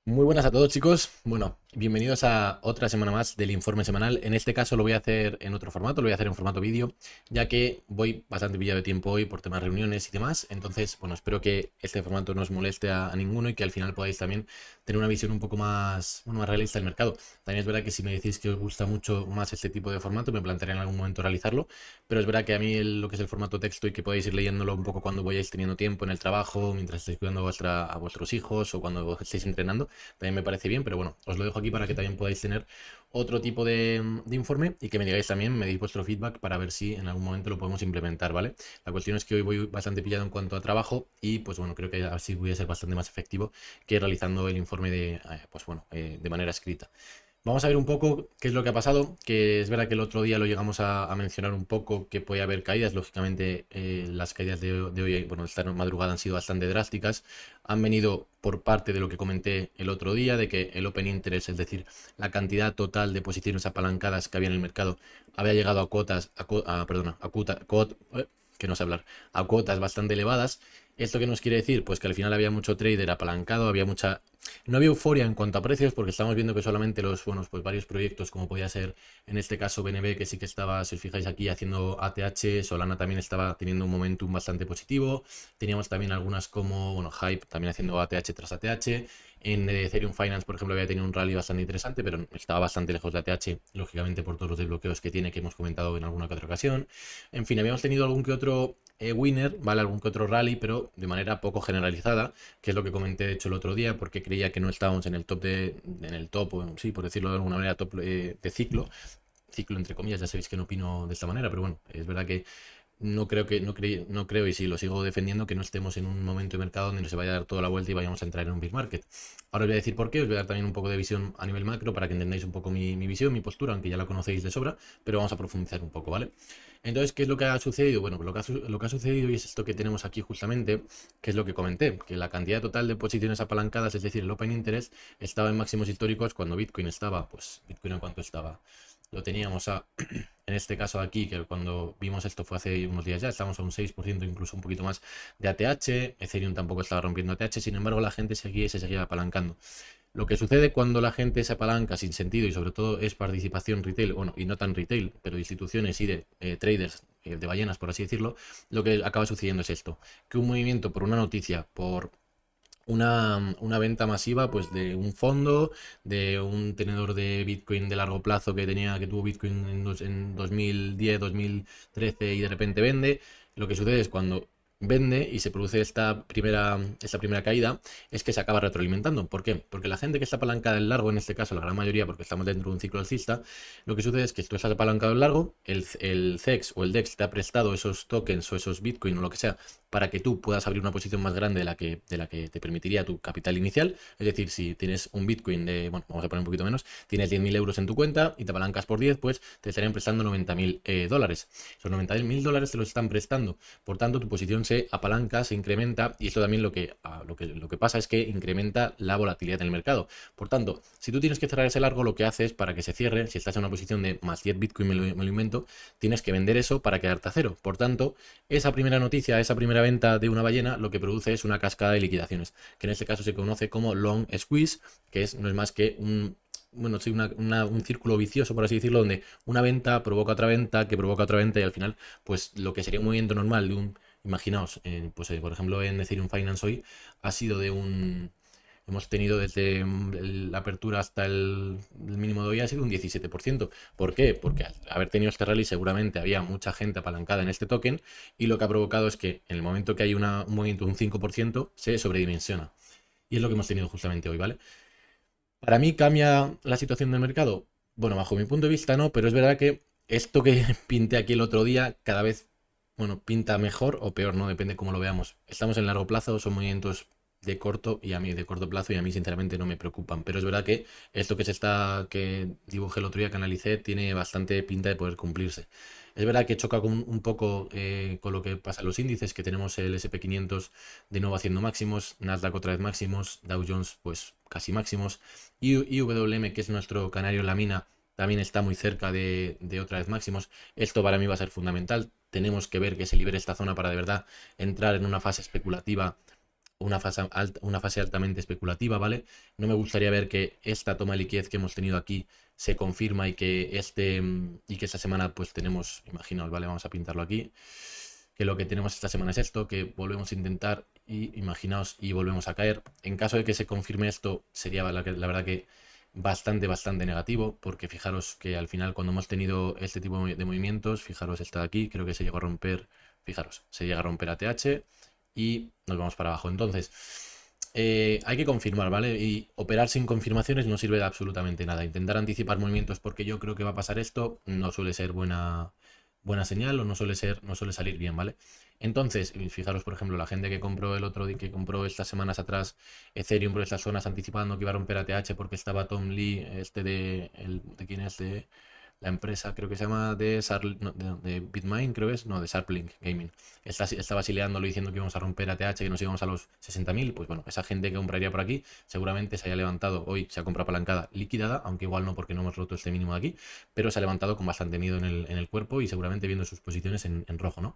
Muy buenas a todos, chicos. Bueno, bienvenidos a otra semana más del informe semanal. En este caso lo voy a hacer en otro formato, lo voy a hacer en formato vídeo, ya que voy bastante pillado de tiempo hoy por temas de reuniones y demás. Entonces, bueno, espero que este formato no os moleste a ninguno y que al final podáis también tener una visión un poco más, bueno, más realista del mercado. También es verdad que si me decís que os gusta mucho más este tipo de formato, me plantearé en algún momento realizarlo. Pero es verdad que a mí lo que es el formato texto y que podáis ir leyéndolo un poco cuando vayáis teniendo tiempo en el trabajo, mientras estéis cuidando a vuestros hijos o cuando estéis entrenando también me parece bien, pero bueno, os lo dejo aquí para que también podáis tener otro tipo de informe y que me digáis también, me deis vuestro feedback para ver si en algún momento lo podemos implementar, ¿vale? La cuestión es que hoy voy bastante pillado en cuanto a trabajo y pues bueno, creo que así voy a ser bastante más efectivo que realizando el informe pues bueno, de manera escrita. Vamos a ver un poco qué es lo que ha pasado, que es verdad que el otro día lo llegamos a mencionar un poco, que puede haber caídas, lógicamente las caídas de hoy, bueno, esta madrugada han sido bastante drásticas, han venido por parte de lo que comenté el otro día, de que el Open Interest, es decir, la cantidad total de posiciones apalancadas que había en el mercado, había llegado a cuotas, perdona, que no sé hablar, a cuotas bastante elevadas. ¿Esto qué nos quiere decir? Pues que al final había mucho trader apalancado, había mucha no había euforia en cuanto a precios porque estamos viendo que solamente los, bueno, pues varios proyectos, como podía ser en este caso BNB, que sí que estaba, si os fijáis aquí, haciendo ATH, Solana también estaba teniendo un momentum bastante positivo. Teníamos también algunas como, bueno, Hype también haciendo ATH tras ATH. En Ethereum Finance, por ejemplo, había tenido un rally bastante interesante, pero estaba bastante lejos de ATH, lógicamente por todos los desbloqueos que tiene, que hemos comentado en alguna que otra ocasión. En fin, habíamos tenido algún que otro winner, ¿vale? Algún que otro rally, pero de manera poco generalizada, que es lo que comenté de hecho el otro día, porque creía que no estábamos en el top en el top, sí, por decirlo de alguna manera, top de ciclo entre comillas, ya sabéis que no opino de esta manera, pero bueno, es verdad que no creo y sí, lo sigo defendiendo que no estemos en un momento de mercado donde se vaya a dar toda la vuelta y vayamos a entrar en un bear market. Ahora os voy a decir por qué, os voy a dar también un poco de visión a nivel macro para que entendáis un poco mi visión, mi postura, aunque ya la conocéis de sobra, pero vamos a profundizar un poco, ¿vale? Entonces, ¿qué es lo que ha sucedido? Bueno, pues lo que ha sucedido y es esto que tenemos aquí justamente, que es lo que comenté, que la cantidad total de posiciones apalancadas, es decir, el Open Interest, estaba en máximos históricos cuando Bitcoin estaba, pues, ¿Bitcoin a cuánto estaba? Lo teníamos en este caso aquí, que cuando vimos esto fue hace unos días ya, estamos a un 6%, incluso un poquito más de ATH, Ethereum tampoco estaba rompiendo ATH, sin embargo la gente seguía y se seguía apalancando. Lo que sucede cuando la gente se apalanca sin sentido y sobre todo es participación retail, bueno, y no tan retail, pero de instituciones y de traders, de ballenas, por así decirlo, lo que acaba sucediendo es esto, que un movimiento por una noticia, por una venta masiva pues de un fondo, de un tenedor de Bitcoin de largo plazo que tuvo Bitcoin en 2010, 2013 y de repente vende. Lo que sucede es cuando vende y se produce esta primera caída, es que se acaba retroalimentando. ¿Por qué? Porque la gente que está apalancada en largo, en este caso la gran mayoría, porque estamos dentro de un ciclo alcista, lo que sucede es que tú estás apalancado en largo, el CEX o el DEX te ha prestado esos tokens o esos Bitcoin o lo que sea para que tú puedas abrir una posición más grande de la que te permitiría tu capital inicial. Es decir, si tienes un Bitcoin de, bueno, vamos a poner un poquito menos, tienes 10.000 euros en tu cuenta y te apalancas por 10, pues te estarían prestando 90.000 dólares. Esos 90.000 dólares te los están prestando. Por tanto, tu posición se apalanca, se incrementa y esto también lo que pasa es que incrementa la volatilidad del mercado. Por tanto, si tú tienes que cerrar ese largo, lo que haces para que se cierre, si estás en una posición de más 10 Bitcoin, me lo invento, tienes que vender eso para quedarte a cero. Por tanto, esa primera noticia, esa primera venta de una ballena, lo que produce es una cascada de liquidaciones, que en este caso se conoce como long squeeze, que no es más que bueno, sí, un círculo vicioso, por así decirlo, donde una venta provoca otra venta, que provoca otra venta, y al final, pues lo que sería un movimiento normal imaginaos, pues por ejemplo en Ethereum Finance hoy ha sido hemos tenido desde la apertura hasta el mínimo de hoy ha sido un 17%. ¿Por qué? Porque al haber tenido este rally seguramente había mucha gente apalancada en este token y lo que ha provocado es que en el momento que hay un movimiento de un 5% se sobredimensiona. Y es lo que hemos tenido justamente hoy, ¿vale? Para mí cambia la situación del mercado. Bueno, bajo mi punto de vista no, pero es verdad que esto que pinté aquí el otro día cada vez, bueno, pinta mejor o peor, ¿no? Depende cómo lo veamos. Estamos en largo plazo, son movimientos de corto y a mí de corto plazo y a mí sinceramente no me preocupan. Pero es verdad que esto que dibujé el otro día, que analicé, tiene bastante pinta de poder cumplirse. Es verdad que choca un poco con lo que pasa en los índices, que tenemos el SP 500 de nuevo haciendo máximos, Nasdaq otra vez máximos, Dow Jones pues casi máximos, y IWM, que es nuestro canario en la mina, también está muy cerca de otra vez máximos. Esto para mí va a ser fundamental. Tenemos que ver que se libere esta zona para de verdad entrar en una fase especulativa una fase altamente especulativa, ¿vale? No me gustaría ver que esta toma de liquidez que hemos tenido aquí se confirma y que esta semana pues tenemos, imaginaos, ¿vale? Vamos a pintarlo aquí, que lo que tenemos esta semana es esto, que volvemos a intentar y imaginaos y volvemos a caer. En caso de que se confirme esto, sería la verdad que bastante negativo, porque fijaros que al final cuando hemos tenido este tipo de movimientos, fijaros esta de aquí, creo que se llega a romper, fijaros, se llega a romper ATH y nos vamos para abajo. Entonces, hay que confirmar, ¿vale? Y operar sin confirmaciones no sirve de absolutamente nada. Intentar anticipar movimientos porque yo creo que va a pasar esto no suele ser buena señal o no suele salir bien, ¿vale? Entonces, fijaros, por ejemplo, la gente que compró que compró estas semanas atrás Ethereum por estas zonas anticipando que iba a romper ATH porque estaba Tom Lee, ¿de quién es? De la empresa, creo que se llama de Bitmain, creo que es, no, de Sharplink Gaming. Está vacilándolo diciendo que íbamos a romper ATH, que nos íbamos a los 60.000. Pues bueno, esa gente que compraría por aquí seguramente se haya levantado hoy, se ha comprado apalancada liquidada, aunque igual no porque no hemos roto este mínimo de aquí, pero se ha levantado con bastante miedo en el cuerpo y seguramente viendo sus posiciones en rojo, ¿no?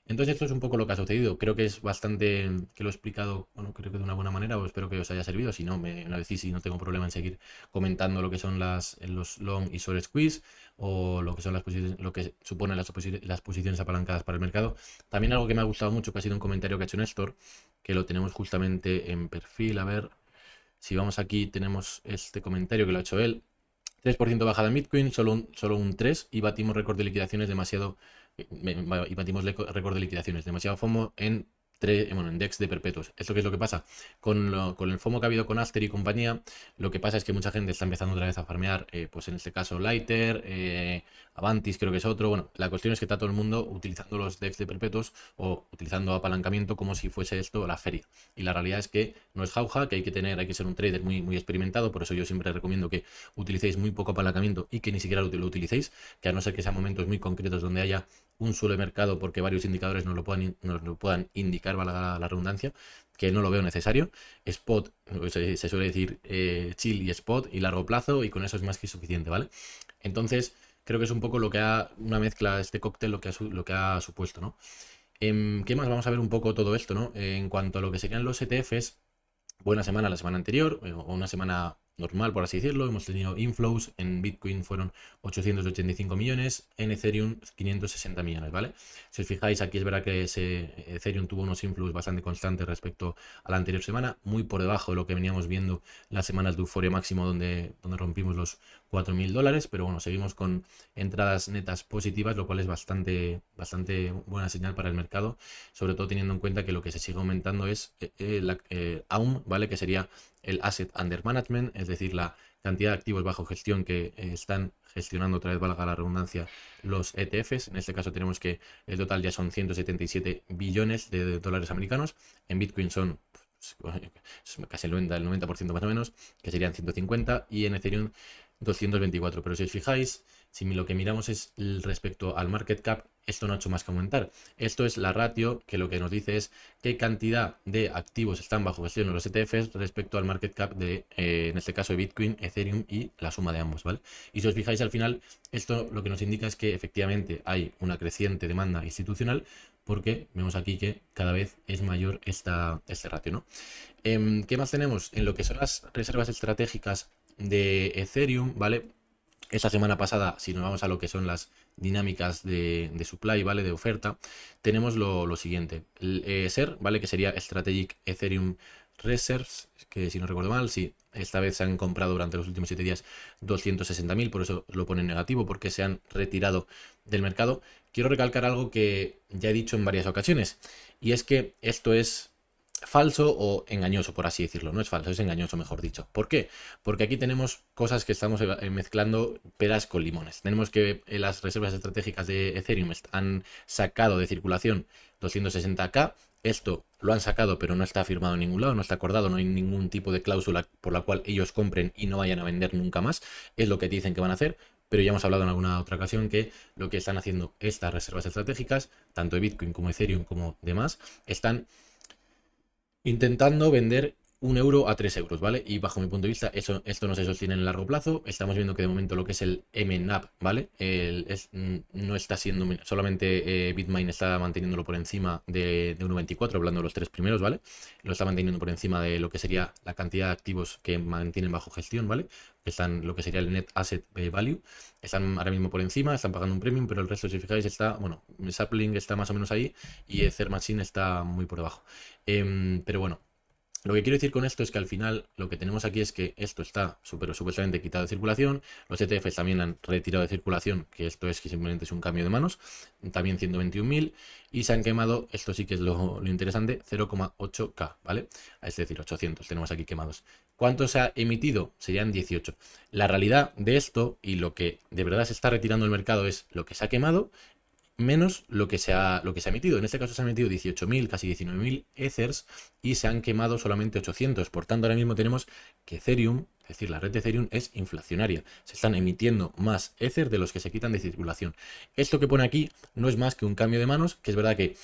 Entonces esto es un poco lo que ha sucedido. Creo que es bastante, que lo he explicado, bueno, creo que de una buena manera, o espero que os haya servido. Si no, me lo decís y no tengo problema en seguir comentando lo que son los long y short squeeze o lo que son lo que suponen las posiciones apalancadas para el mercado. También algo que me ha gustado mucho, que ha sido un comentario que ha hecho Néstor, que lo tenemos justamente en perfil. A ver, si vamos aquí, tenemos este comentario que lo ha hecho él. 3% bajada en Bitcoin, solo un 3 y batimos récord de liquidaciones demasiado y batimos récord de liquidaciones, demasiado FOMO en DEX de perpetuos. ¿Esto qué es lo que pasa? Con el FOMO que ha habido con Aster y compañía, lo que pasa es que mucha gente está empezando otra vez a farmear, pues en este caso Lighter, Avantis creo que es otro. Bueno, la cuestión es que está todo el mundo utilizando los DEX de perpetuos o utilizando apalancamiento como si fuese esto la feria. Y la realidad es que no es jauja, que hay que ser un trader muy experimentado. Por eso yo siempre recomiendo que utilicéis muy poco apalancamiento y que ni siquiera lo utilicéis, que a no ser que sean momentos muy concretos donde haya un suelo de mercado porque varios indicadores nos lo puedan indicar, valga la redundancia, que no lo veo necesario. Spot, se suele decir chill y spot y largo plazo, y con eso es más que suficiente, ¿vale? Entonces, creo que es un poco una mezcla de este cóctel lo que ha supuesto, ¿no? ¿Qué más? Vamos a ver un poco todo esto, ¿no? En cuanto a lo que serían los ETFs, buena semana la semana anterior, o una semana normal, por así decirlo. Hemos tenido inflows, en Bitcoin fueron 885 millones, en Ethereum 560 millones, ¿vale? Si os fijáis, aquí es verdad que Ethereum tuvo unos inflows bastante constantes respecto a la anterior semana, muy por debajo de lo que veníamos viendo las semanas de euforia máximo donde rompimos los $4.000, pero bueno, seguimos con entradas netas positivas, lo cual es bastante buena señal para el mercado, sobre todo teniendo en cuenta que lo que se sigue aumentando es AUM, ¿vale? Que sería el Asset Under Management, es decir, la cantidad de activos bajo gestión que están gestionando, otra vez valga la redundancia, los ETFs. En este caso tenemos que el total ya son 177 billones de dólares americanos. En Bitcoin son casi el 90% más o menos, que serían 150, y en Ethereum 224. Pero si os fijáis, si lo que miramos es respecto al market cap, esto no ha hecho más que aumentar. Esto es la ratio, que lo que nos dice es qué cantidad de activos están bajo gestión en los ETFs respecto al market cap de, en este caso, de Bitcoin, Ethereum y la suma de ambos, ¿vale? Y si os fijáis al final, esto lo que nos indica es que efectivamente hay una creciente demanda institucional, porque vemos aquí que cada vez es mayor este ratio, ¿no? ¿Qué más tenemos? En lo que son las reservas estratégicas de Ethereum, ¿vale? Esta semana pasada, si nos vamos a lo que son las dinámicas de supply, ¿vale? De oferta, tenemos lo siguiente. El SER, ¿vale? Que sería Strategic Ethereum Reserves, que si no recuerdo mal, sí, esta vez se han comprado durante los últimos 7 días 260.000, por eso lo pone en negativo, porque se han retirado del mercado. Quiero recalcar algo que ya he dicho en varias ocasiones, y es que esto es falso o engañoso, por así decirlo. No es falso, es engañoso, mejor dicho. ¿Por qué? Porque aquí tenemos cosas que estamos mezclando peras con limones. Tenemos que las reservas estratégicas de Ethereum han sacado de circulación 260K. Esto lo han sacado, pero no está firmado en ningún lado, no está acordado, no hay ningún tipo de cláusula por la cual ellos compren y no vayan a vender nunca más. Es lo que dicen que van a hacer. Pero ya hemos hablado en alguna otra ocasión que lo que están haciendo estas reservas estratégicas, tanto de Bitcoin como Ethereum como demás, están intentando vender 1 euro a 3 euros, ¿vale? Y bajo mi punto de vista, esto no se sostiene en el largo plazo. Estamos viendo que de momento lo que es el MNAP, ¿vale? No está siendo, solamente Bitmain está manteniéndolo por encima de 1,24, hablando de los tres primeros, ¿vale? Lo está manteniendo por encima de lo que sería la cantidad de activos que mantienen bajo gestión, ¿vale? Están lo que sería el Net Asset Value. Están ahora mismo por encima, están pagando un premium, pero el resto, si fijáis, está, bueno, Sapling está más o menos ahí y Ether Machine está muy por debajo. Pero bueno. Lo que quiero decir con esto es que al final lo que tenemos aquí es que esto está supuestamente quitado de circulación, los ETFs también han retirado de circulación, que esto es que simplemente es un cambio de manos, también 121.000, y se han quemado, esto sí que es lo interesante, 0,8K, ¿vale? Es decir, 800 tenemos aquí quemados. ¿Cuánto se ha emitido? Serían 18. La realidad de esto y lo que de verdad se está retirando del mercado es lo que se ha quemado menos lo que se ha emitido. En este caso se han emitido 18.000, casi 19.000 Ethers y se han quemado solamente 800. Por tanto, ahora mismo tenemos que Ethereum, es decir, la red de Ethereum es inflacionaria. Se están emitiendo más Ether de los que se quitan de circulación. Esto que pone aquí no es más que un cambio de manos, que es verdad que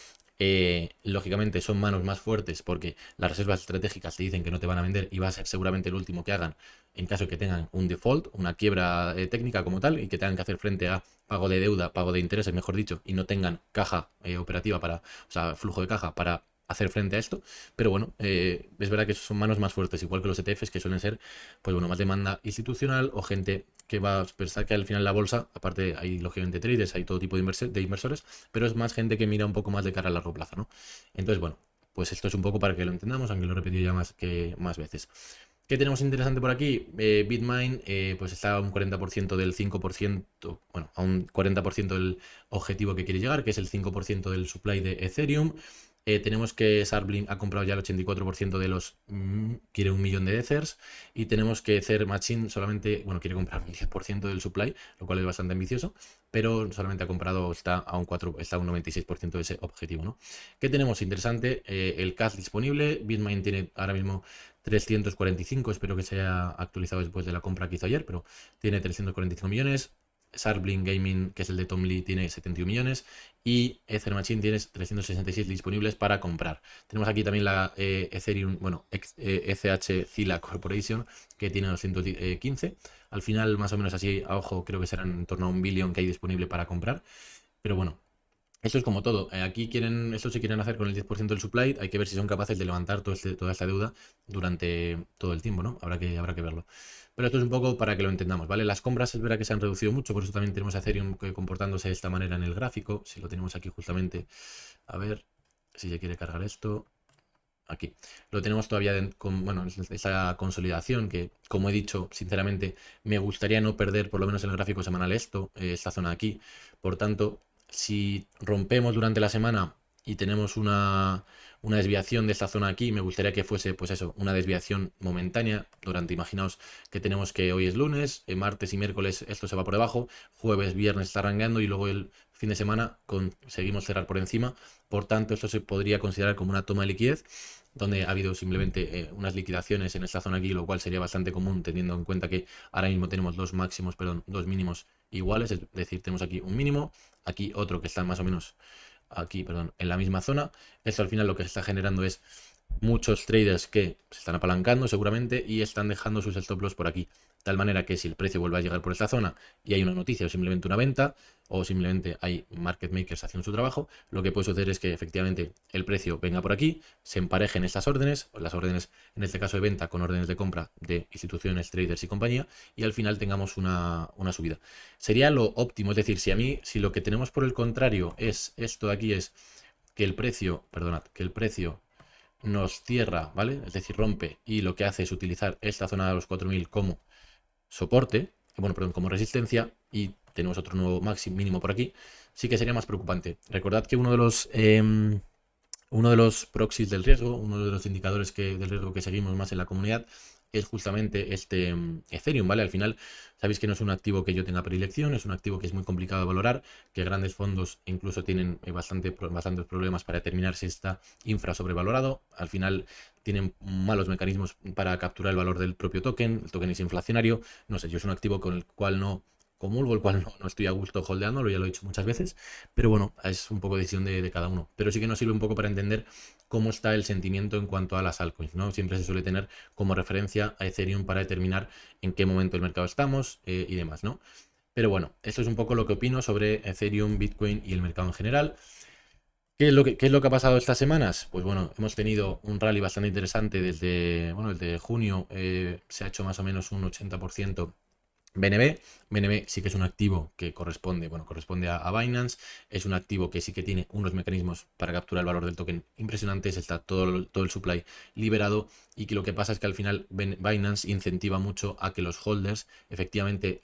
lógicamente son manos más fuertes porque las reservas estratégicas te dicen que no te van a vender y va a ser seguramente el último que hagan en caso de que tengan un default, una quiebra técnica como tal y que tengan que hacer frente a pago de deuda, pago de intereses, mejor dicho, y no tengan caja operativa o sea, flujo de caja para hacer frente a esto. Pero bueno, es verdad que son manos más fuertes, igual que los ETFs, que suelen ser, pues bueno, más demanda institucional o gente que va a pensar que al final la bolsa, aparte hay lógicamente traders, hay todo tipo de inversores, pero es más gente que mira un poco más de cara a largo plazo, ¿no? Entonces, bueno, pues esto es un poco para que lo entendamos, aunque lo he repetido ya más veces. ¿Qué tenemos interesante por aquí? Bitmain pues está a un 40% del 5%, bueno, a un 40% del objetivo que quiere llegar, que es el 5% del supply de Ethereum. Tenemos que Sarbling ha comprado ya el 84% de los, quiere 1 millón de Ethers, y tenemos que Ether Machine solamente, bueno, quiere comprar un 10% del supply, lo cual es bastante ambicioso, pero solamente ha comprado, está a un 96% de ese objetivo, ¿no? ¿Qué tenemos interesante? El cash disponible, Bitmain tiene ahora mismo 345, espero que se haya actualizado después de la compra que hizo ayer, pero tiene 345 millones. Sarbling Gaming, que es el de Tom Lee, tiene 71 millones y Ether Machine tiene 366 disponibles para comprar. Tenemos aquí también la Ethereum, bueno, ECH Zilla Corporation, que tiene 215. Al final, más o menos así, a ojo, creo que serán en torno a 1 billón que hay disponible para comprar. Pero bueno, esto es como todo. Aquí esto se quieren hacer con el 10% del supply. Hay que ver si son capaces de levantar toda esta deuda durante todo el tiempo, ¿no? Habrá que verlo. Pero esto es un poco para que lo entendamos, ¿vale? Las compras es verdad que se han reducido mucho, por eso también tenemos a Ethereum comportándose de esta manera en el gráfico. Si lo tenemos aquí justamente, a ver si se quiere cargar esto. Aquí. Lo tenemos todavía con, bueno, esa consolidación que, como he dicho, sinceramente, me gustaría no perder, por lo menos en el gráfico semanal, esta zona de aquí. Por tanto, si rompemos durante la semana y tenemos una desviación de esta zona aquí, me gustaría que fuese, pues eso, una desviación momentánea imaginaos que tenemos que hoy es lunes, martes y miércoles esto se va por debajo, jueves, viernes está rangueando y luego el fin de semana conseguimos cerrar por encima. Por tanto, esto se podría considerar como una toma de liquidez, donde ha habido simplemente unas liquidaciones en esta zona aquí, lo cual sería bastante común teniendo en cuenta que ahora mismo tenemos dos mínimos iguales, es decir, tenemos aquí un mínimo, aquí otro que está más o menos aquí, perdón, en la misma zona. Esto al final lo que se está generando es muchos traders que se están apalancando seguramente y están dejando sus stop loss por aquí. De tal manera que si el precio vuelve a llegar por esta zona y hay una noticia o simplemente una venta o simplemente hay market makers haciendo su trabajo, lo que puede suceder es que efectivamente el precio venga por aquí, se emparejen estas órdenes, o las órdenes en este caso de venta con órdenes de compra de instituciones, traders y compañía, y al final tengamos una subida. Sería lo óptimo, es decir, si lo que tenemos por el contrario es esto de aquí, es que el precio, perdonad, que el precio nos cierra, ¿vale? Es decir, rompe y lo que hace es utilizar esta zona de los 4.000 como soporte, bueno, perdón, como resistencia y tenemos otro nuevo máximo mínimo por aquí, sí que sería más preocupante. Recordad que uno de los proxies del riesgo, uno de los indicadores del riesgo que seguimos más en la comunidad es justamente este Ethereum, ¿vale? Al final, sabéis que no es un activo que yo tenga predilección, es un activo que es muy complicado de valorar, que grandes fondos incluso tienen bastantes problemas para determinar si está infra sobrevalorado. Al final tienen malos mecanismos para capturar el valor del propio token, el token es inflacionario, no sé, yo es un activo con el cual no comulgo, el cual no estoy a gusto holdeándolo, ya lo he dicho muchas veces, pero bueno, es un poco decisión de cada uno. Pero sí que nos sirve un poco para entender cómo está el sentimiento en cuanto a las altcoins, ¿no? Siempre se suele tener como referencia a Ethereum para determinar en qué momento del mercado estamos y demás, ¿no? Pero bueno, esto es un poco lo que opino sobre Ethereum, Bitcoin y el mercado en general. Qué es lo que ha pasado estas semanas? Pues bueno, hemos tenido un rally bastante interesante desde, bueno, desde junio, se ha hecho más o menos un 80% BNB. BNB sí que es un activo que corresponde, bueno, corresponde a Binance. Es un activo que sí que tiene unos mecanismos para capturar el valor del token impresionantes. Está todo el supply liberado. Y que lo que pasa es que al final Binance incentiva mucho a que los holders efectivamente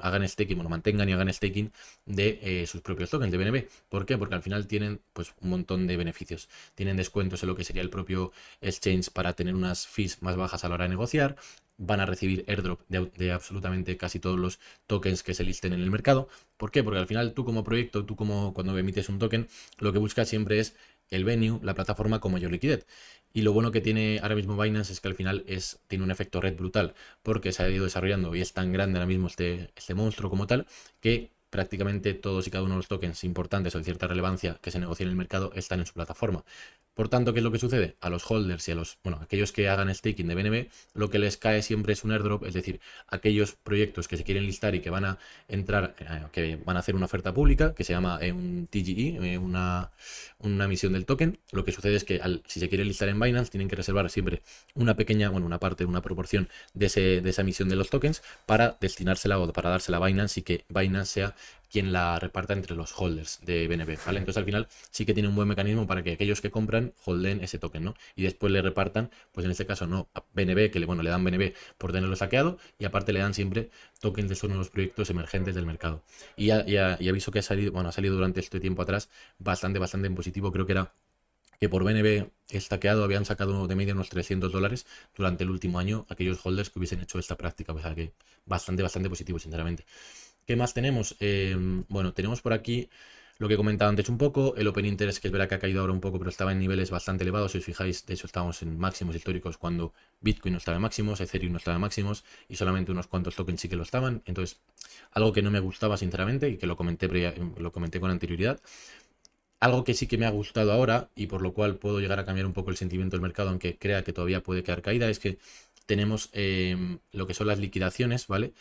hagan staking, bueno, mantengan y hagan staking de sus propios tokens de BNB. ¿Por qué? Porque al final tienen pues un montón de beneficios. Tienen descuentos en lo que sería el propio exchange para tener unas fees más bajas a la hora de negociar. Van a recibir airdrop de absolutamente casi todos los tokens que se listen en el mercado. ¿Por qué? Porque al final tú como proyecto, tú como cuando emites un token, lo que buscas siempre es el venue, la plataforma con mayor liquidez. Y lo bueno que tiene ahora mismo Binance es que al final tiene un efecto red brutal, porque se ha ido desarrollando y es tan grande ahora mismo este monstruo como tal, que prácticamente todos y cada uno de los tokens importantes o de cierta relevancia que se negocian en el mercado están en su plataforma. Por tanto, ¿qué es lo que sucede? A los holders y a aquellos que hagan staking de BNB, lo que les cae siempre es un airdrop, es decir, aquellos proyectos que se quieren listar y que van a entrar, que van a hacer una oferta pública, que se llama un TGE, una emisión del token. Lo que sucede es que si se quiere listar en Binance, tienen que reservar siempre una pequeña, bueno, una parte, una proporción de esa emisión de los tokens para destinársela o para dársela a Binance y que Binance sea quien la reparta entre los holders de BNB, ¿vale? Entonces al final sí que tiene un buen mecanismo para que aquellos que compran holden ese token, ¿no? Y después le repartan, pues en este caso no, a BNB, que le dan BNB por tenerlo saqueado y aparte le dan siempre tokens de esos nuevos proyectos emergentes del mercado. Y aviso que ha salido durante este tiempo atrás bastante en positivo, creo que era que por BNB estaqueado habían sacado de media unos $300 durante el último año aquellos holders que hubiesen hecho esta práctica, o sea que bastante positivo, sinceramente. ¿Qué más tenemos? Bueno, tenemos por aquí lo que he comentado antes un poco, el Open Interest, que es verdad que ha caído ahora un poco, pero estaba en niveles bastante elevados. Si os fijáis, de hecho estábamos en máximos históricos cuando Bitcoin no estaba en máximos, Ethereum no estaba en máximos y solamente unos cuantos tokens sí que lo estaban. Entonces, algo que no me gustaba sinceramente y que lo comenté con anterioridad. Algo que sí que me ha gustado ahora y por lo cual puedo llegar a cambiar un poco el sentimiento del mercado, aunque crea que todavía puede quedar caída, es que tenemos lo que son las liquidaciones, ¿vale?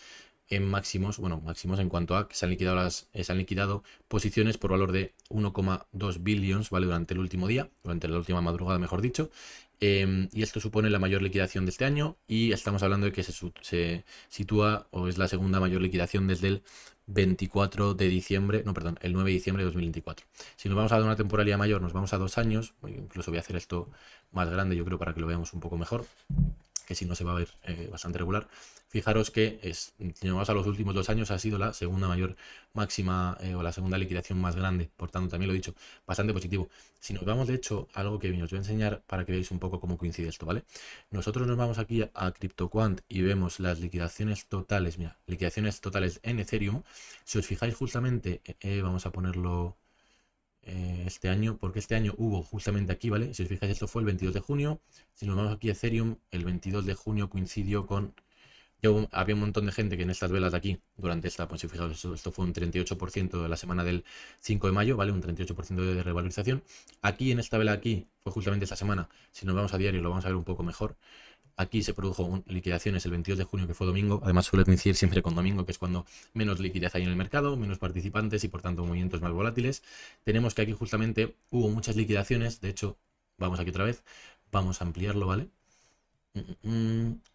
En máximos, bueno, máximos en cuanto a que se han liquidado posiciones por valor de 1,2 billions, ¿vale? Durante el último día, durante la última madrugada, mejor dicho. Y esto supone la mayor liquidación de este año y estamos hablando de que se sitúa o es la segunda mayor liquidación desde el 24 de diciembre, no, perdón, el 9 de diciembre de 2024. Si nos vamos a dar una temporalidad mayor, nos vamos a 2 años, incluso voy a hacer esto más grande, yo creo, para que lo veamos un poco mejor, que si no se va a ver bastante regular. Fijaros que si nos vamos a los últimos 2 años ha sido la segunda mayor máxima o la segunda liquidación más grande, por tanto también lo he dicho, bastante positivo. Si nos vamos de hecho a algo que os voy a enseñar para que veáis un poco cómo coincide esto, ¿vale? Nosotros nos vamos aquí a CryptoQuant y vemos las liquidaciones totales, mira, liquidaciones totales en Ethereum. Si os fijáis justamente, vamos a ponerlo este año, porque este año hubo justamente aquí, ¿vale? Si os fijáis, esto fue el 22 de junio. Si nos vamos aquí a Ethereum, el 22 de junio coincidió con... había un montón de gente que en estas velas de aquí, durante esta, pues si os fijáis, esto fue un 38% de la semana del 5 de mayo, ¿vale? Un 38% de revalorización. Aquí en esta vela aquí, fue justamente esta semana. Si nos vamos a diario, lo vamos a ver un poco mejor. Aquí se produjo liquidaciones el 22 de junio, que fue domingo. Además suele coincidir siempre con domingo, que es cuando menos liquidez hay en el mercado, menos participantes y por tanto movimientos más volátiles. Tenemos que aquí justamente hubo muchas liquidaciones. De hecho, vamos aquí otra vez. Vamos a ampliarlo, ¿vale?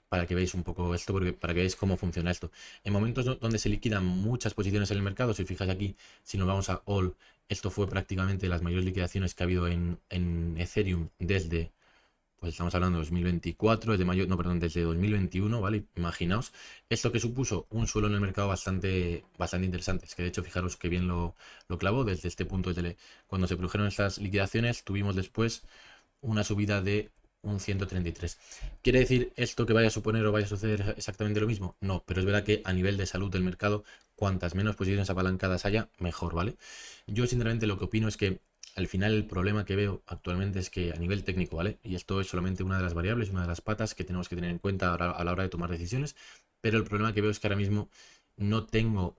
Para que veáis un poco esto, para que veáis cómo funciona esto. En momentos donde se liquidan muchas posiciones en el mercado, si os fijáis aquí, si nos vamos a All, esto fue prácticamente las mayores liquidaciones que ha habido en Ethereum desde... Pues estamos hablando de 2024, desde mayo, no, perdón, desde 2021, ¿vale? Imaginaos esto que supuso un suelo en el mercado bastante interesante. Es que de hecho, fijaros que bien lo clavó desde este punto, cuando se produjeron estas liquidaciones, tuvimos después una subida de un 133. ¿Quiere decir esto que vaya a suponer o vaya a suceder exactamente lo mismo? No, pero es verdad que a nivel de salud del mercado, cuantas menos posiciones apalancadas haya, mejor, ¿vale? Yo sinceramente lo que opino es que al final el problema que veo actualmente es que a nivel técnico, ¿vale? Y esto es solamente una de las variables, una de las patas que tenemos que tener en cuenta a la hora de tomar decisiones, pero el problema que veo es que ahora mismo no tengo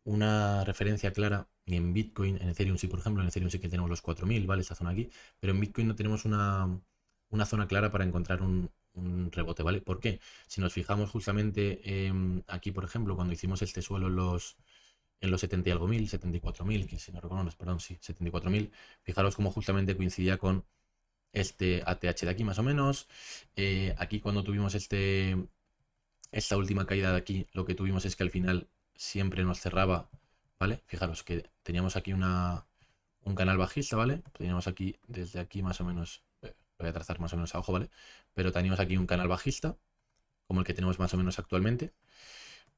una referencia clara ni en Bitcoin. En Ethereum sí, por ejemplo, en Ethereum sí que tenemos los 4000, ¿vale? Esta zona aquí, pero en Bitcoin no tenemos una zona clara para encontrar un rebote, ¿vale? ¿Por qué? Si nos fijamos justamente aquí, por ejemplo, cuando hicimos este suelo en los 70 y algo mil, 74.000, que si no recuerdo, perdón, sí, 74.000, fijaros cómo justamente coincidía con este ATH de aquí más o menos. Aquí cuando tuvimos esta última caída de aquí, lo que tuvimos es que al final siempre nos cerraba, ¿vale? Fijaros que teníamos aquí un canal bajista, ¿vale? Teníamos aquí, desde aquí más o menos, lo voy a trazar más o menos a ojo, ¿vale? Pero teníamos aquí un canal bajista, como el que tenemos más o menos actualmente,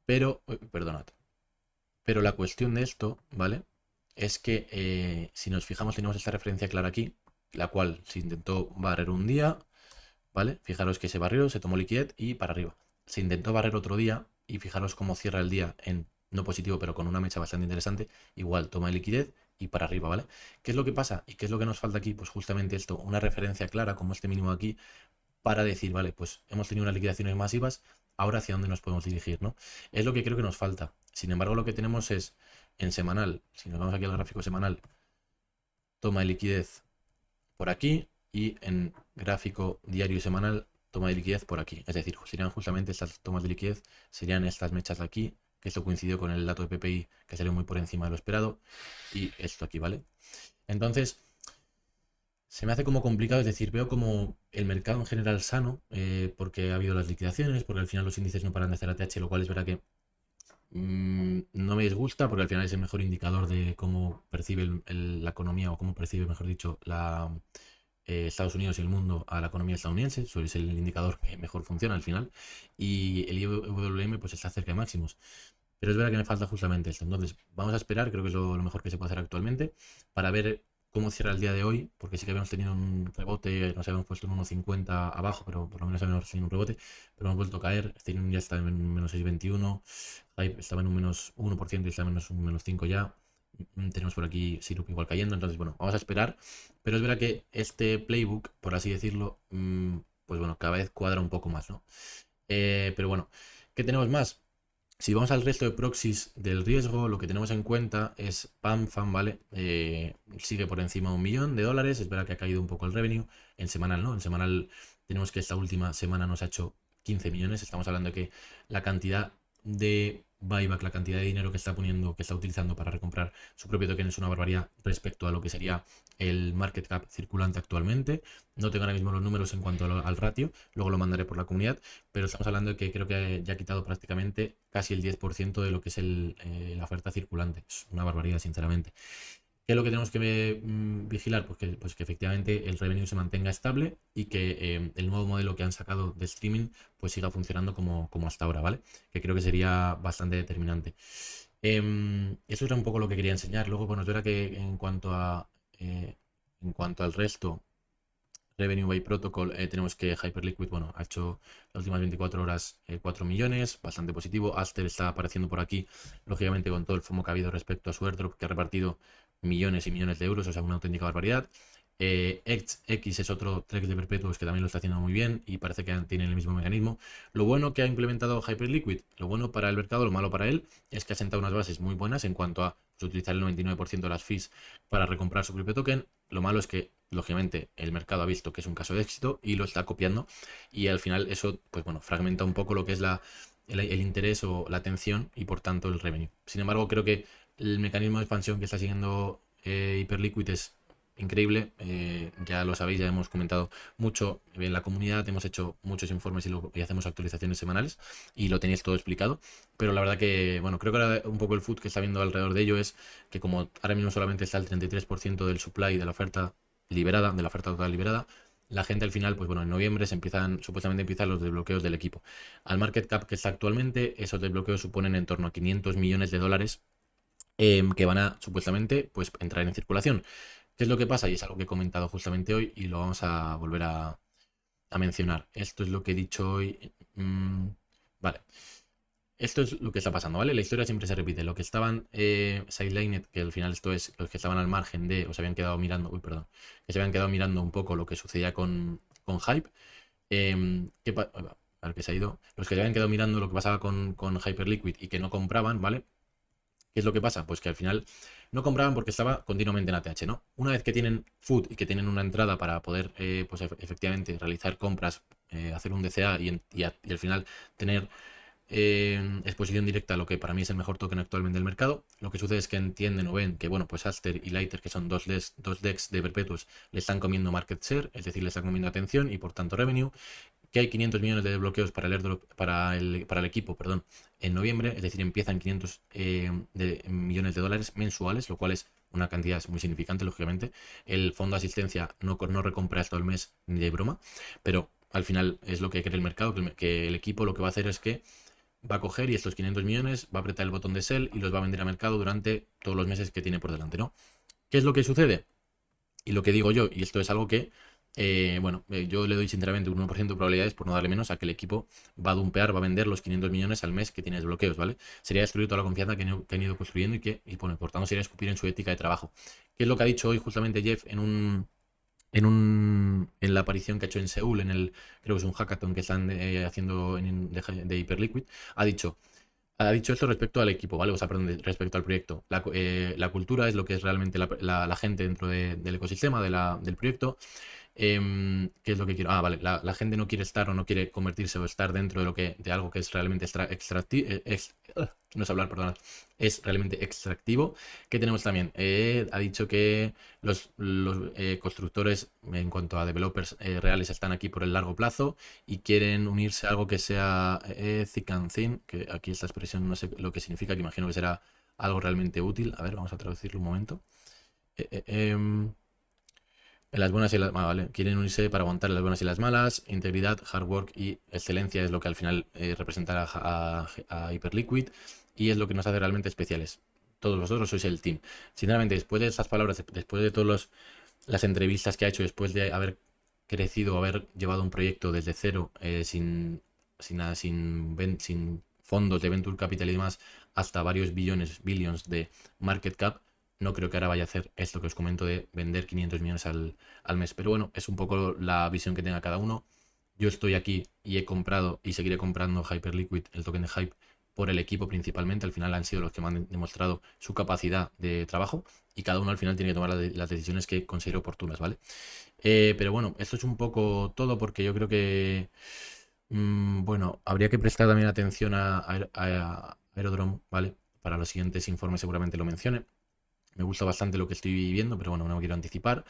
pero, perdonad, pero la cuestión de esto, ¿vale? Es que si nos fijamos tenemos esta referencia clara aquí, la cual se intentó barrer un día, ¿vale? Fijaros que se barrió, se tomó liquidez y para arriba. Se intentó barrer otro día y fijaros cómo cierra el día en no positivo, pero con una mecha bastante interesante. Igual toma liquidez y para arriba, ¿vale? ¿Qué es lo que pasa? ¿Y qué es lo que nos falta aquí? Pues justamente esto, una referencia clara como este mínimo aquí para decir, vale, pues hemos tenido unas liquidaciones masivas, ahora hacia dónde nos podemos dirigir, ¿no? Es lo que creo que nos falta. Sin embargo, lo que tenemos es en semanal, si nos vamos aquí al gráfico semanal, toma de liquidez por aquí y en gráfico diario y semanal toma de liquidez por aquí. Es decir, serían justamente estas tomas de liquidez, serían estas mechas de aquí, que esto coincidió con el dato de PPI que salió muy por encima de lo esperado, y esto aquí, ¿vale? Entonces, se me hace como complicado, es decir, veo como el mercado en general sano, porque ha habido las liquidaciones, porque al final los índices no paran de hacer ATH, lo cual es verdad que no me disgusta, porque al final es el mejor indicador de cómo percibe la economía, o cómo percibe, mejor dicho, Estados Unidos y el mundo a la economía estadounidense. Suele ser el indicador que mejor funciona al final. Y el IWM pues está cerca de máximos. Pero es verdad que me falta justamente esto. Entonces, vamos a esperar, creo que es lo mejor que se puede hacer actualmente, para ver cómo cierra el día de hoy, porque sí que habíamos tenido un rebote, nos habíamos puesto en 1.50 abajo, pero por lo menos habíamos tenido un rebote, pero hemos vuelto a caer. Ethereum ya está en menos 6,21, Hype estaba en un menos 1% y está en un menos 5 ya. Tenemos por aquí Sirup igual cayendo, entonces bueno, vamos a esperar, pero es verdad que este playbook, por así decirlo, pues bueno, cada vez cuadra un poco más, ¿no? Pero bueno, ¿qué tenemos más? Si vamos al resto de proxies del riesgo, lo que tenemos en cuenta es PAMFAM, ¿vale? Sigue por encima de $1.000.000. Es verdad que ha caído un poco el revenue en semanal, ¿no? En semanal tenemos que esta última semana nos ha hecho 15 millones. Estamos hablando de que la cantidad de buyback, la cantidad de dinero que está poniendo, que está utilizando para recomprar su propio token es una barbaridad respecto a lo que sería el market cap circulante actualmente. No tengo ahora mismo los números en cuanto al ratio, luego lo mandaré por la comunidad, pero estamos hablando de que creo que ya ha quitado prácticamente casi el 10% de lo que es la oferta circulante. Es una barbaridad, sinceramente. ¿Qué es lo que tenemos que vigilar? Pues que efectivamente el revenue se mantenga estable y que el nuevo modelo que han sacado de streaming pues siga funcionando como hasta ahora, ¿vale? Que creo que sería bastante determinante. Eso era un poco lo que quería enseñar. Luego, bueno, es verdad que en cuanto al resto, Revenue by Protocol, tenemos que Hyperliquid, bueno, ha hecho las últimas 24 horas 4 millones, bastante positivo. Aster está apareciendo por aquí, lógicamente con todo el FOMO que ha habido respecto a su airdrop, que ha repartido millones y millones de euros, o sea, una auténtica barbaridad. X es otro Trex de perpetuos que también lo está haciendo muy bien y parece que tiene el mismo mecanismo. Lo bueno que ha implementado Hyperliquid, lo bueno para el mercado, lo malo para él, es que ha sentado unas bases muy buenas en cuanto a pues, utilizar el 99% de las fees para recomprar su propio token. Lo malo es que, lógicamente, el mercado ha visto que es un caso de éxito y lo está copiando, y al final eso, pues bueno, fragmenta un poco lo que es el interés o la atención y por tanto el revenue. Sin embargo, creo que el mecanismo de expansión que está siguiendo Hyperliquid es increíble. Ya lo sabéis, ya hemos comentado mucho en la comunidad, hemos hecho muchos informes y hacemos actualizaciones semanales y lo tenéis todo explicado. Pero la verdad que, bueno, creo que ahora un poco el food que está viendo alrededor de ello es que como ahora mismo solamente está el 33% del supply de la oferta liberada, de la oferta total liberada, la gente al final, pues bueno, en noviembre supuestamente empiezan los desbloqueos del equipo. Al market cap que está actualmente, esos desbloqueos suponen en torno a 500 millones de dólares que van a supuestamente pues entrar en circulación. ¿Qué es lo que pasa? Y es algo que he comentado justamente hoy y lo vamos a volver a mencionar. Esto es lo que he dicho hoy. Vale. Esto es lo que está pasando, ¿vale? La historia siempre se repite. Lo que estaban sidelined, que al final esto es los que estaban al margen de, o se habían quedado mirando, uy, perdón, que se habían quedado mirando un poco lo que sucedía con Hype. A ver que se ha ido. Los que se habían quedado mirando lo que pasaba con Hyperliquid y que no compraban, ¿vale? ¿Qué es lo que pasa? Pues que al final no compraban porque estaba continuamente en ATH, ¿no? Una vez que tienen food y que tienen una entrada para poder, pues efectivamente realizar compras, hacer un DCA y al final tener exposición directa a lo que para mí es el mejor token actualmente del mercado. Lo que sucede es que entienden o ven que, bueno, pues Aster y Lighter, que son dos DEX de perpetuos, le están comiendo market share, es decir, le están comiendo atención y por tanto revenue, que hay 500 millones de desbloqueos para el, para el equipo, perdón, en noviembre, es decir, empiezan 500 millones de dólares mensuales, lo cual es una cantidad muy significante, lógicamente. El fondo de asistencia no recompra esto al mes ni de broma, pero al final es lo que cree el mercado, que el equipo lo que va a hacer es que va a coger y estos 500 millones va a apretar el botón de sell y los va a vender a mercado durante todos los meses que tiene por delante, ¿no? ¿Qué es lo que sucede? Y lo que digo yo, y esto es algo que, yo le doy sinceramente un 1% de probabilidades, por no darle menos, a que el equipo va a dumpear, va a vender los 500 millones al mes que tiene desbloqueos, ¿vale? Sería destruir toda la confianza que han ido construyendo y bueno, por tanto sería escupir en su ética de trabajo. ¿Qué es lo que ha dicho hoy justamente Jeff en la aparición que ha hecho en Seúl, creo que es un hackathon que están haciendo de Hyperliquid? Ha dicho esto respecto al equipo, ¿vale? O sea, perdón, respecto al proyecto. La cultura es lo que es realmente la gente dentro del ecosistema, del proyecto. ¿Qué es lo que quiero? Ah, vale. La gente no quiere estar o no quiere convertirse o estar dentro de algo que es realmente extractivo. No sé hablar, perdón. Es realmente extractivo. ¿Qué tenemos también? Ha dicho que los constructores, en cuanto a developers reales, están aquí por el largo plazo y quieren unirse a algo que sea thick and thin, que aquí esta expresión no sé lo que significa, que imagino que será algo realmente útil. A ver, vamos a traducirlo un momento. En las buenas y las malas, ¿vale? Quieren unirse para aguantar las buenas y las malas. Integridad, hard work y excelencia es lo que al final representará a Hyperliquid y es lo que nos hace realmente especiales. Todos vosotros sois el team. Sinceramente, después de esas palabras, después de todas las entrevistas que ha hecho, después de haber crecido, haber llevado un proyecto desde cero, sin nada, sin fondos de venture capital y demás, hasta varios billions de market cap, no creo que ahora vaya a hacer esto que os comento de vender 500 millones al mes. Pero bueno, es un poco la visión que tenga cada uno. Yo estoy aquí y he comprado y seguiré comprando Hyperliquid, el token de Hype, por el equipo principalmente. Al final han sido los que me han demostrado su capacidad de trabajo y cada uno al final tiene que tomar las decisiones que considere oportunas, ¿vale? Pero bueno, esto es un poco todo porque yo creo que, bueno, habría que prestar también atención a Aerodrome, ¿vale? Para los siguientes informes seguramente lo mencione. Me gusta bastante lo que estoy viendo, pero bueno, no me quiero anticipar.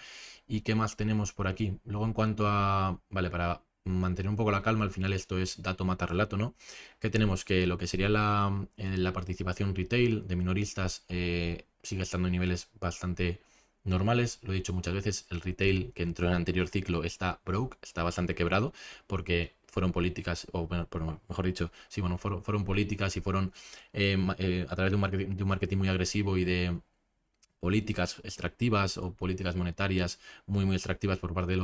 ¿Y qué más tenemos por aquí? Luego en cuanto a, vale, para mantener un poco la calma, al final esto es dato mata relato, ¿no? Que tenemos que lo que sería la participación retail de minoristas sigue estando en niveles bastante normales. Lo he dicho muchas veces, el retail que entró en el anterior ciclo está broke, está bastante quebrado, porque fueron políticas, o bueno, mejor dicho, sí, bueno, fueron políticas y fueron a través de un marketing muy agresivo y de políticas extractivas o políticas monetarias muy extractivas por parte de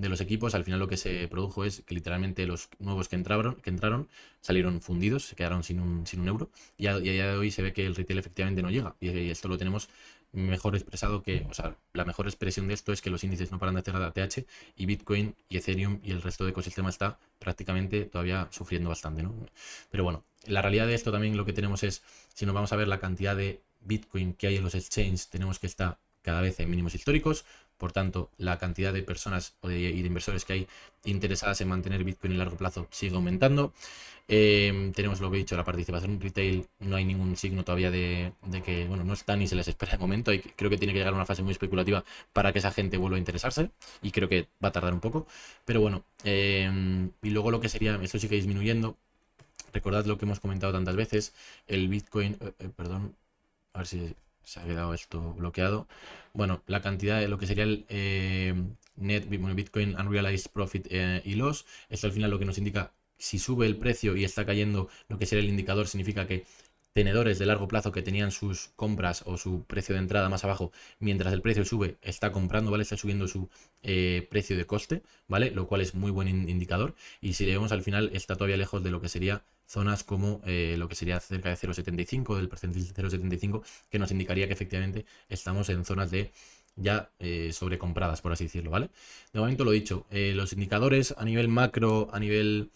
los equipos. Al final lo que se produjo es que literalmente los nuevos que entraron salieron fundidos, se quedaron sin un euro y a día de hoy se ve que el retail efectivamente no llega y esto lo tenemos mejor expresado o sea, la mejor expresión de esto es que los índices no paran de hacer ATH y Bitcoin y Ethereum y el resto del ecosistema está prácticamente todavía sufriendo bastante, ¿no? Pero bueno, la realidad de esto también lo que tenemos es, si nos vamos a ver la cantidad de Bitcoin que hay en los exchanges, tenemos que estar cada vez en mínimos históricos. Por tanto, la cantidad de personas y de inversores que hay interesadas en mantener Bitcoin en largo plazo sigue aumentando. Tenemos lo que he dicho, la participación en retail, no hay ningún signo todavía de que, bueno, no está ni se les espera de momento. Creo que tiene que llegar a una fase muy especulativa para que esa gente vuelva a interesarse y creo que va a tardar un poco. Pero bueno, y luego lo que sería, esto sigue disminuyendo. Recordad lo que hemos comentado tantas veces, el Bitcoin, perdón, a ver si se ha quedado esto bloqueado. Bueno, la cantidad de lo que sería el Bitcoin Unrealized Profit y Loss. Esto al final lo que nos indica, si sube el precio y está cayendo, lo que sería el indicador significa que tenedores de largo plazo que tenían sus compras o su precio de entrada más abajo, mientras el precio sube, está comprando, ¿vale? Está subiendo su precio de coste, ¿vale? Lo cual es muy buen indicador. Y si le vemos al final, está todavía lejos de lo que sería zonas como lo que sería cerca de 0,75, del porcentaje 0,75, que nos indicaría que efectivamente estamos en zonas de ya sobrecompradas, por así decirlo, ¿vale? De momento lo dicho, los indicadores a nivel macro, a nivel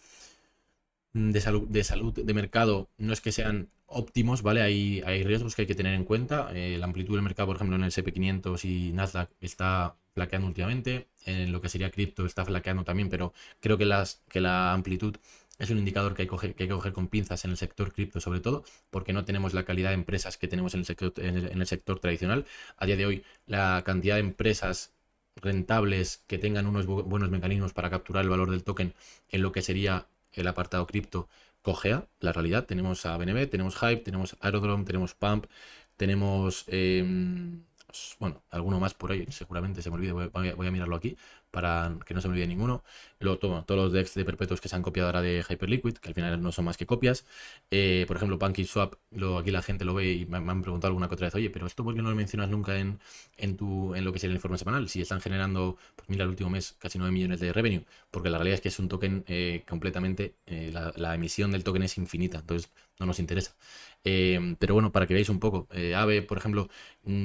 de salud de mercado, no es que sean óptimos, ¿vale? Hay riesgos que hay que tener en cuenta. La amplitud del mercado, por ejemplo, en el S&P 500 y Nasdaq está flaqueando últimamente. En lo que sería cripto está flaqueando también, pero creo que la amplitud es un indicador que hay que coger con pinzas en el sector cripto, sobre todo, porque no tenemos la calidad de empresas que tenemos en el sector tradicional. A día de hoy, la cantidad de empresas rentables que tengan unos buenos mecanismos para capturar el valor del token en lo que sería el apartado cripto cojea la realidad. Tenemos a BNB, tenemos Hype, tenemos Aerodrome, tenemos Pump, tenemos, bueno, alguno más por ahí, seguramente se me olvide, voy a mirarlo aquí para que no se me olvide ninguno. Luego todos los DEX de perpetuos que se han copiado ahora de Hyperliquid, que al final no son más que copias. Por ejemplo, PancakeSwap, aquí la gente lo ve y me han preguntado alguna que otra vez, oye, pero esto ¿por qué no lo mencionas nunca en lo que es el informe semanal? Si están generando, pues mira, el último mes casi 9 millones de revenue, porque la realidad es que es un token completamente, la emisión del token es infinita, entonces no nos interesa. Pero bueno, para que veáis un poco, AVE, por ejemplo,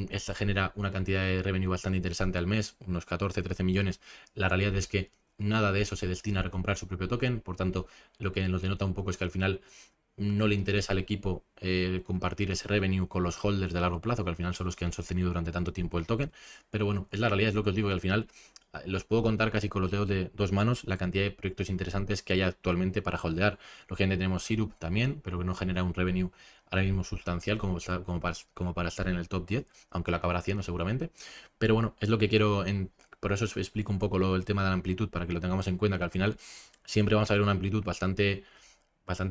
esta genera una cantidad de revenue bastante interesante al mes, unos 14-13 millones. La realidad es que nada de eso se destina a recomprar su propio token, por tanto, lo que nos denota un poco es que al final no le interesa al equipo compartir ese revenue con los holders de largo plazo, que al final son los que han sostenido durante tanto tiempo el token. Pero bueno, es la realidad, es lo que os digo, que al final los puedo contar casi con los dedos de dos manos la cantidad de proyectos interesantes que hay actualmente para holdear. Lógicamente tenemos Syrup también, pero que no genera un revenue ahora mismo sustancial como para estar en el top 10, aunque lo acabará haciendo seguramente. Pero bueno, es lo que quiero, por eso os explico un poco el tema de la amplitud, para que lo tengamos en cuenta, que al final siempre vamos a ver una amplitud bastante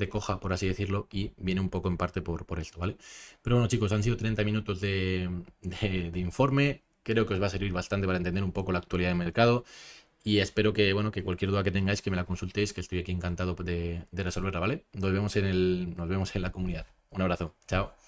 coja, por así decirlo, y viene un poco en parte por esto, ¿vale? Pero bueno, chicos, han sido 30 minutos de informe. Creo que os va a servir bastante para entender un poco la actualidad del mercado. Y espero que, bueno, que cualquier duda que tengáis, que me la consultéis, que estoy aquí encantado de resolverla, ¿vale? Nos vemos en la comunidad. Un abrazo. Chao.